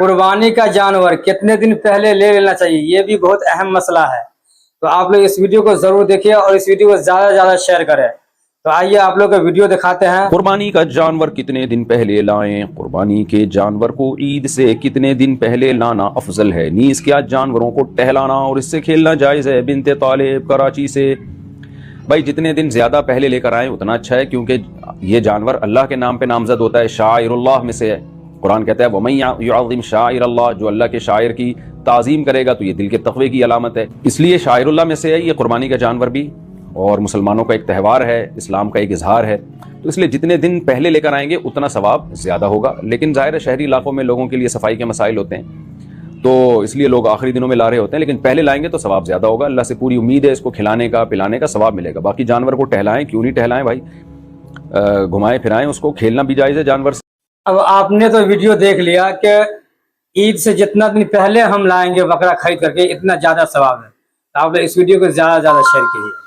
قربانی کا جانور کتنے دن پہلے لے لینا چاہیے، یہ بھی بہت اہم مسئلہ ہے۔ تو آپ لوگ اس ویڈیو کو ضرور دیکھیے اور اس ویڈیو کو زیادہ سے زیادہ شیئر کریں۔ تو آئیے آپ لوگ کو ویڈیو دکھاتے ہیں۔ قربانی کا جانور کتنے دن پہلے لائیں؟ قربانی کے جانور کو عید سے کتنے دن پہلے لانا افضل ہے؟ نیز کیا جانوروں کو ٹہلانا اور اس سے کھیلنا جائز ہے؟ بنت طالب کراچی سے۔ بھائی جتنے دن زیادہ پہلے لے کر آئیں اتنا اچھا ہے، کیونکہ یہ جانور اللہ کے نام پہ نامزد ہوتا ہے، شاعر اللہ میں سے ہے۔ قرآن کہتا ہے وَمَن يُعَظِّمْ شَعَائِرَ اللَّهِ، جو اللہ کے شاعر کی تعظیم کرے گا تو یہ دل کے تقوی کی علامت ہے، اس لیے شاعر اللہ میں سے ہے یہ قربانی کا جانور بھی، اور مسلمانوں کا ایک تہوار ہے، اسلام کا ایک اظہار ہے، تو اس لیے جتنے دن پہلے لے کر آئیں گے اتنا ثواب زیادہ ہوگا۔ لیکن ظاہر ہے شہری علاقوں میں لوگوں کے لیے صفائی کے مسائل ہوتے ہیں، تو اس لیے لوگ آخری دنوں میں لا رہے ہوتے ہیں، لیکن پہلے لائیں گے تو ثواب زیادہ ہوگا۔ اللہ سے پوری امید ہے اس کو کھلانے کا پلانے کا ثواب ملے گا۔ باقی جانور کو ٹہلائیں، کیوں نہیں ٹہلائیں بھائی، گھمائیں پھرائیں اس کو، کھیلنا بھی جائز ہے جانور سے۔ اب آپ نے تو ویڈیو دیکھ لیا کہ عید سے جتنا دن پہلے ہم لائیں گے بکرا خرید کر کے اتنا زیادہ ثواب ہے۔ آپ لوگ اس ویڈیو کو زیادہ سے زیادہ شیئر کیجیے۔